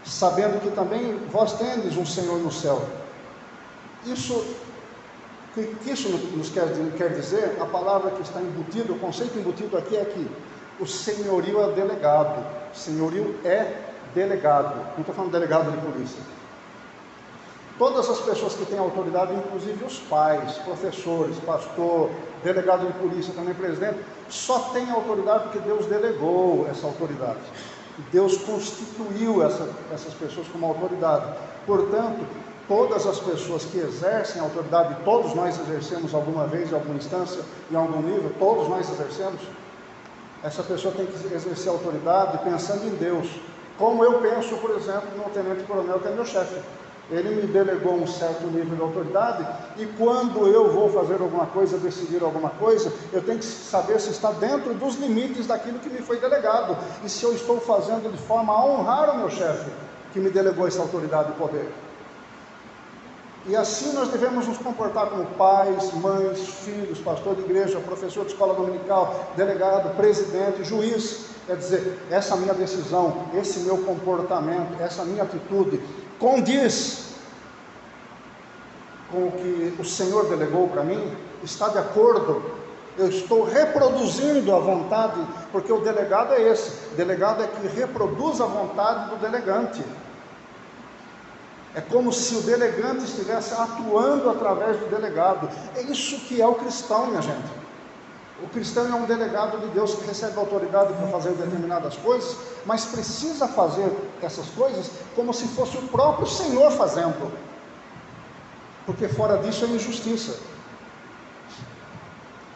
S1: sabendo que também vós tendes um Senhor no céu. Isso nos quer dizer, a palavra que está embutida, o conceito embutido aqui é que o senhorio é delegado. Senhorio é delegado. Não estou falando delegado de polícia. Todas as pessoas que têm autoridade, inclusive os pais, professores, pastor, delegado de polícia, também presidente, só tem autoridade porque Deus delegou essa autoridade. Deus constituiu essas pessoas como autoridade. Portanto, todas as pessoas que exercem autoridade, todos nós exercemos alguma vez, em alguma instância, em algum nível, todos nós exercemos, essa pessoa tem que exercer autoridade pensando em Deus. Como eu penso, por exemplo, no tenente coronel, que é meu chefe. Ele me delegou um certo nível de autoridade, e quando eu vou fazer alguma coisa, decidir alguma coisa, eu tenho que saber se está dentro dos limites daquilo que me foi delegado, e se eu estou fazendo de forma a honrar o meu chefe, que me delegou essa autoridade e poder. E assim nós devemos nos comportar como pais, mães, filhos, pastor de igreja, professor de escola dominical, delegado, presidente, juiz. Quer dizer, essa minha decisão, esse meu comportamento, essa minha atitude condiz com o que o Senhor delegou para mim, está de acordo, eu estou reproduzindo a vontade, porque o delegado é esse, o delegado é que reproduz a vontade do delegante. É como se o delegante estivesse atuando através do delegado. É isso que é o cristão, minha gente. O cristão é um delegado de Deus que recebe autoridade para fazer determinadas coisas, mas precisa fazer essas coisas como se fosse o próprio Senhor fazendo, porque fora disso é injustiça.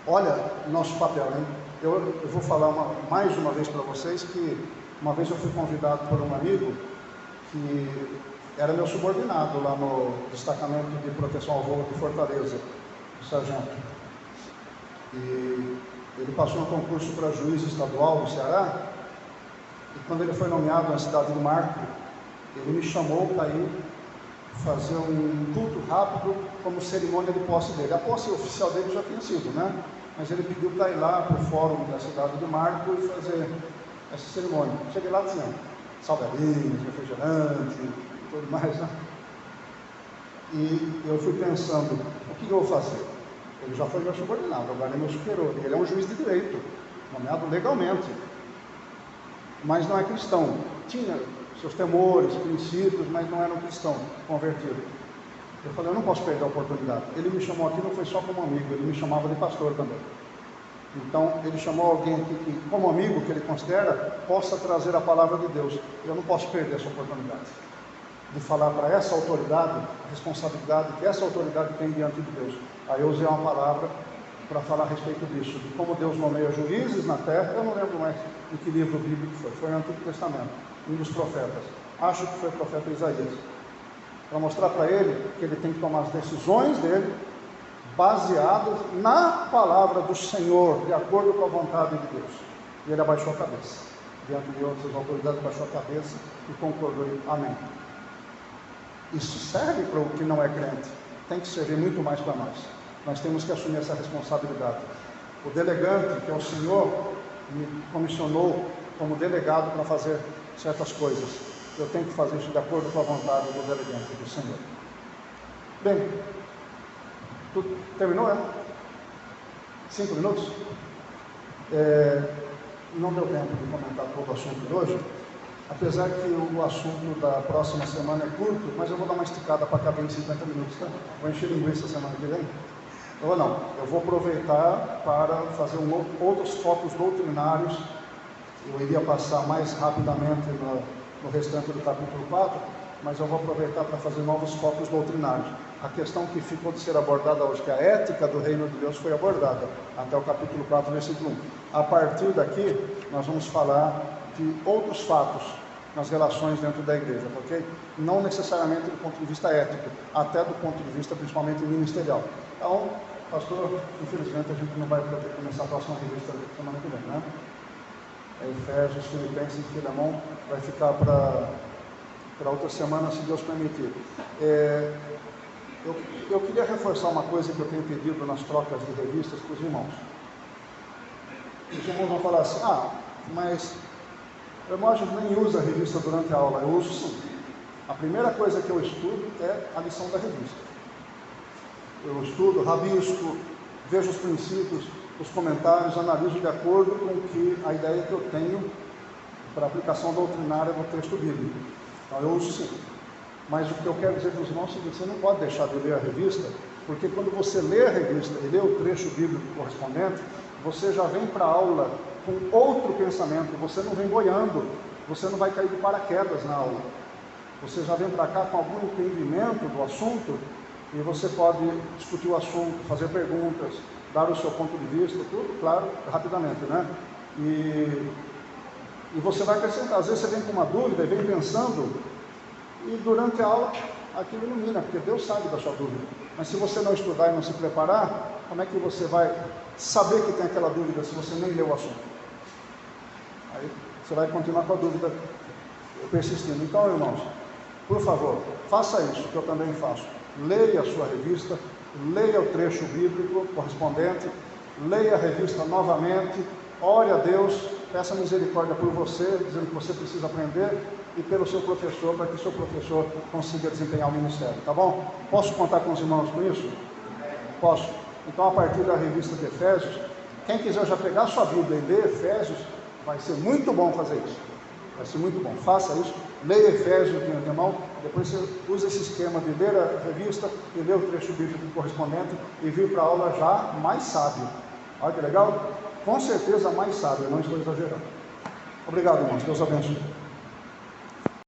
S1: Olha nosso papel, hein? Eu vou falar mais uma vez para vocês que uma vez eu fui convidado por um amigo que era meu subordinado lá no destacamento de proteção ao voo de Fortaleza, o sargento. E ele passou no concurso para juiz estadual no Ceará, e quando ele foi nomeado na cidade de Marco, ele me chamou para ir fazer um culto rápido como cerimônia de posse dele. A posse oficial dele já tinha sido, né? Mas ele pediu para ir lá para o fórum da cidade de Marco e fazer essa cerimônia. Cheguei lá dizendo, salgadinhos, refrigerante, tudo mais, né? E eu fui pensando, o que eu vou fazer? Ele já foi meu subordinado, agora ele é meu superior. Ele é um juiz de direito, nomeado legalmente, mas não é cristão. Tinha seus temores, princípios, mas não era um cristão convertido. Eu falei, eu não posso perder a oportunidade. Ele me chamou aqui, não foi só como amigo, ele me chamava de pastor também. Então, ele chamou alguém aqui que, como amigo, que ele considera, possa trazer a palavra de Deus. Eu não posso perder essa oportunidade de falar para essa autoridade a responsabilidade que essa autoridade tem diante de Deus. Aí eu usei uma palavra para falar a respeito disso, de como Deus nomeia juízes na terra. Eu não lembro mais em que livro bíblico foi no Antigo Testamento, um dos profetas, acho que foi o profeta Isaías, para mostrar para ele que ele tem que tomar as decisões dele baseadas na palavra do Senhor, de acordo com a vontade de Deus. E ele abaixou a cabeça, diante de outras autoridades, abaixou a cabeça e concordou, amém. Isso serve para o que não é crente, tem que servir muito mais para nós. Nós temos que assumir essa responsabilidade. O delegante, que é o Senhor, me comissionou como delegado para fazer certas coisas. Eu tenho que fazer isso de acordo com a vontade do delegante, do Senhor. Bem, tudo terminou, é? 5 minutos? Não deu tempo de comentar todo o assunto de hoje, apesar que o assunto da próxima semana é curto, mas eu vou dar uma esticada para caber em 50 minutos, tá? Vou encher linguiça semana que vem. Ou não, eu vou aproveitar para fazer outros focos doutrinários. Eu iria passar mais rapidamente no restante do capítulo 4, mas eu vou aproveitar para fazer novos focos doutrinários. A questão que ficou de ser abordada hoje, que a ética do reino de Deus foi abordada, até o capítulo 4, versículo 1. A partir daqui, nós vamos falar de outros fatos nas relações dentro da igreja, ok? Não necessariamente do ponto de vista ético, até do ponto de vista principalmente ministerial. Então, pastor, infelizmente a gente não vai poder começar a próxima revista semana que vem, né? Efésios, Filipenses e Filemão vai ficar para outra semana, se Deus permitir. Eu queria reforçar uma coisa que eu tenho pedido nas trocas de revistas para os irmãos. Os irmãos vão falar assim, mas o irmão nem usa a revista durante a aula. Eu uso sim. A primeira coisa que eu estudo é a lição da revista. Eu estudo, rabisco, vejo os princípios, os comentários, analiso de acordo com a ideia que eu tenho para a aplicação doutrinária do texto bíblico. Então eu uso sim. Mas o que eu quero dizer para os irmãos é o seguinte, você não pode deixar de ler a revista, porque quando você lê a revista e lê o trecho bíblico correspondente, você já vem para a aula com outro pensamento, você não vem boiando, você não vai cair de paraquedas na aula. Você já vem para cá com algum entendimento do assunto e você pode discutir o assunto, fazer perguntas, dar o seu ponto de vista, tudo, claro, rapidamente, né? E você vai acrescentar, às vezes você vem com uma dúvida, vem pensando, e durante a aula aquilo ilumina, porque Deus sabe da sua dúvida. Mas se você não estudar e não se preparar, como é que você vai saber que tem aquela dúvida se você nem leu o assunto? Aí você vai continuar com a dúvida persistindo. Então, irmãos, por favor, faça isso, que eu também faço. Leia a sua revista, leia o trecho bíblico correspondente, leia a revista novamente, ore a Deus, peça misericórdia por você, dizendo que você precisa aprender, e pelo seu professor, para que o seu professor consiga desempenhar o ministério, tá bom? Posso contar com os irmãos com isso? Posso. Então, a partir da revista de Efésios, quem quiser já pegar a sua Bíblia e ler Efésios, vai ser muito bom fazer isso. Vai ser muito bom. Faça isso. Leia Efésios de mão. Depois você usa esse esquema de ler a revista e ler o trecho bíblico correspondente e vir para a aula já mais sábio. Olha que legal. Com certeza mais sábio, não estou exagerando. Obrigado, irmãos. Deus abençoe.